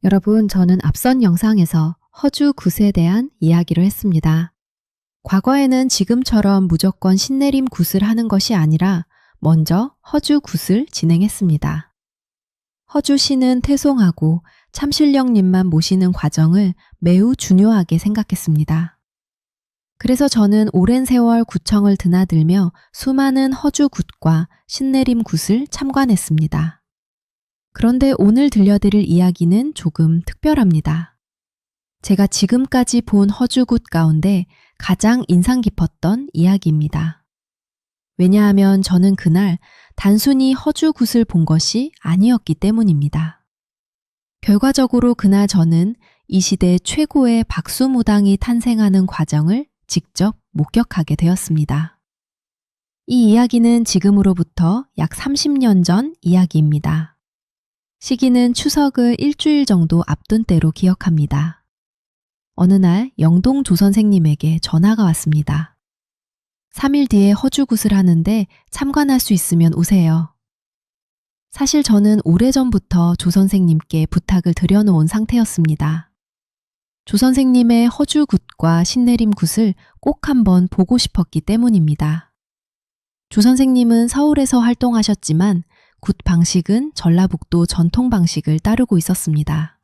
여러분, 저는 앞선 영상에서 허주 굿에 대한 이야기를 했습니다. 과거에는 지금처럼 무조건 신내림 굿을 하는 것이 아니라 먼저 허주 굿을 진행했습니다. 허주 씨는 퇴송하고 참신령님만 모시는 과정을 매우 중요하게 생각했습니다. 그래서 저는 오랜 세월 구청을 드나들며 수많은 허주 굿과 신내림 굿을 참관했습니다. 그런데 오늘 들려드릴 이야기는 조금 특별합니다. 제가 지금까지 본 허주굿 가운데 가장 인상 깊었던 이야기입니다. 왜냐하면 저는 그날 단순히 허주굿을 본 것이 아니었기 때문입니다. 결과적으로 그날 저는 이 시대 최고의 박수무당이 탄생하는 과정을 직접 목격하게 되었습니다. 이 이야기는 지금으로부터 약 30년 전 이야기입니다. 시기는 추석을 일주일 정도 앞둔 때로 기억합니다. 어느 날 영동 조선생님에게 전화가 왔습니다. 3일 뒤에 허주굿을 하는데 참관할 수 있으면 오세요. 사실 저는 오래전부터 조선생님께 부탁을 드려놓은 상태였습니다. 조선생님의 허주굿과 신내림굿을 꼭 한번 보고 싶었기 때문입니다. 조선생님은 서울에서 활동하셨지만 굿 방식은 전라북도 전통 방식을 따르고 있었습니다.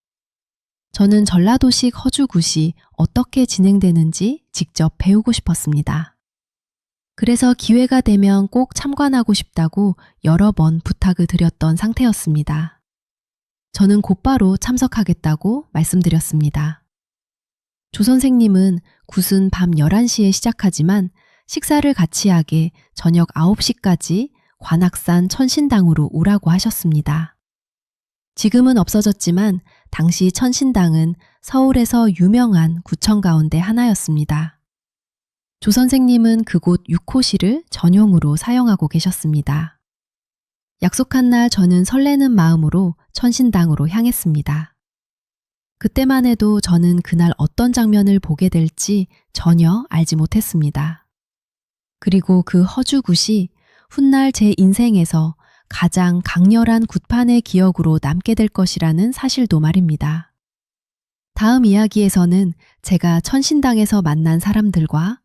저는 전라도식 허주굿이 어떻게 진행되는지 직접 배우고 싶었습니다. 그래서 기회가 되면 꼭 참관하고 싶다고 여러 번 부탁을 드렸던 상태였습니다. 저는 곧바로 참석하겠다고 말씀드렸습니다. 조 선생님은 굿은 밤 11시에 시작하지만 식사를 같이 하게 저녁 9시까지 관악산 천신당으로 오라고 하셨습니다. 지금은 없어졌지만 당시 천신당은 서울에서 유명한 구청 가운데 하나였습니다. 조 선생님은 그곳 6호실을 전용으로 사용하고 계셨습니다. 약속한 날 저는 설레는 마음으로 천신당으로 향했습니다. 그때만 해도 저는 그날 어떤 장면을 보게 될지 전혀 알지 못했습니다. 그리고 그 허주굿이 훗날 제 인생에서 가장 강렬한 굿판의 기억으로 남게 될 것이라는 사실도 말입니다. 다음 이야기에서는 제가 천신당에서 만난 사람들과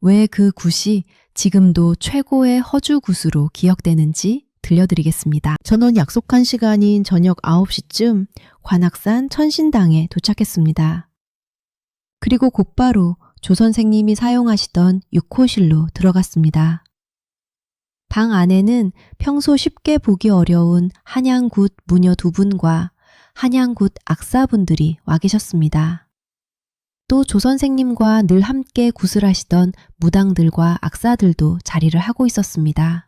왜 그 굿이 지금도 최고의 허주굿으로 기억되는지 들려드리겠습니다. 저는 약속한 시간인 저녁 9시쯤 관악산 천신당에 도착했습니다. 그리고 곧바로 조 선생님이 사용하시던 6호실로 들어갔습니다. 방 안에는 평소 쉽게 보기 어려운 한양굿 무녀 2분과 한양굿 악사분들이 와 계셨습니다. 또 조 선생님과 늘 함께 굿을 하시던 무당들과 악사들도 자리를 하고 있었습니다.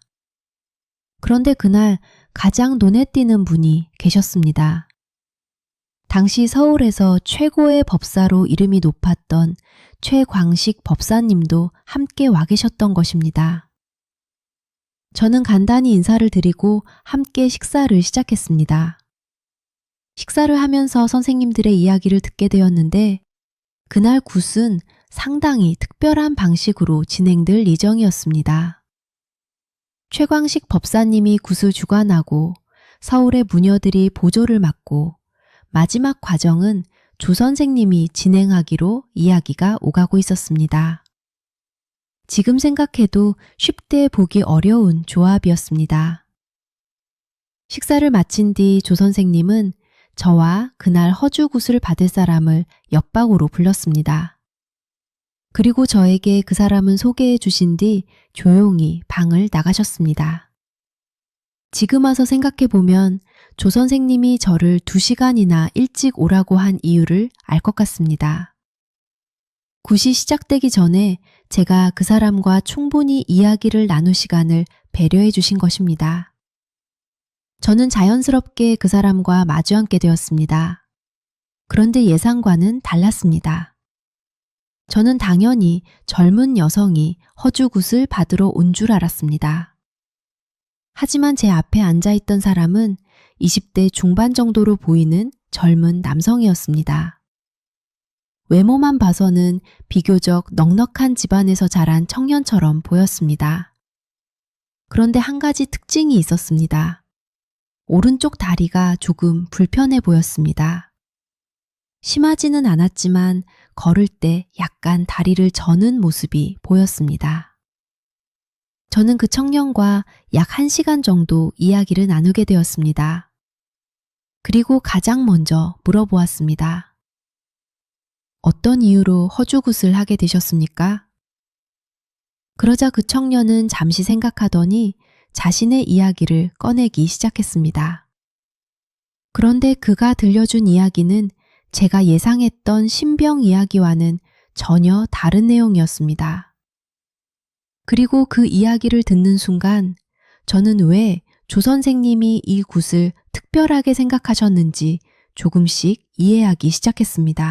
그런데 그날 가장 눈에 띄는 분이 계셨습니다. 당시 서울에서 최고의 법사로 이름이 높았던 최광식 법사님도 함께 와 계셨던 것입니다. 저는 간단히 인사를 드리고 함께 식사를 시작했습니다. 식사를 하면서 선생님들의 이야기를 듣게 되었는데 그날 굿은 상당히 특별한 방식으로 진행될 예정이었습니다. 최광식 법사님이 굿을 주관하고 서울의 무녀들이 보조를 맡고 마지막 과정은 조 선생님이 진행하기로 이야기가 오가고 있었습니다. 지금 생각해도 쉽게 보기 어려운 조합이었습니다. 식사를 마친 뒤 조 선생님은 저와 그날 허주굿을 받을 사람을 옆방으로 불렀습니다. 그리고 저에게 그 사람은 소개해 주신 뒤 조용히 방을 나가셨습니다. 지금 와서 생각해 보면 조 선생님이 저를 2시간이나 일찍 오라고 한 이유를 알 것 같습니다. 굿이 시작되기 전에 제가 그 사람과 충분히 이야기를 나눌 시간을 배려해 주신 것입니다. 저는 자연스럽게 그 사람과 마주 앉게 되었습니다. 그런데 예상과는 달랐습니다. 저는 당연히 젊은 여성이 허주굿을 받으러 온 줄 알았습니다. 하지만 제 앞에 앉아있던 사람은 20대 중반 정도로 보이는 젊은 남성이었습니다. 외모만 봐서는 비교적 넉넉한 집안에서 자란 청년처럼 보였습니다. 그런데 한 가지 특징이 있었습니다. 오른쪽 다리가 조금 불편해 보였습니다. 심하지는 않았지만 걸을 때 약간 다리를 저는 모습이 보였습니다. 저는 그 청년과 약 1시간 정도 이야기를 나누게 되었습니다. 그리고 가장 먼저 물어보았습니다. 어떤 이유로 허주굿을 하게 되셨습니까? 그러자 그 청년은 잠시 생각하더니 자신의 이야기를 꺼내기 시작했습니다. 그런데 그가 들려준 이야기는 제가 예상했던 신병 이야기와는 전혀 다른 내용이었습니다. 그리고 그 이야기를 듣는 순간 저는 왜 조 선생님이 이 굿을 특별하게 생각하셨는지 조금씩 이해하기 시작했습니다.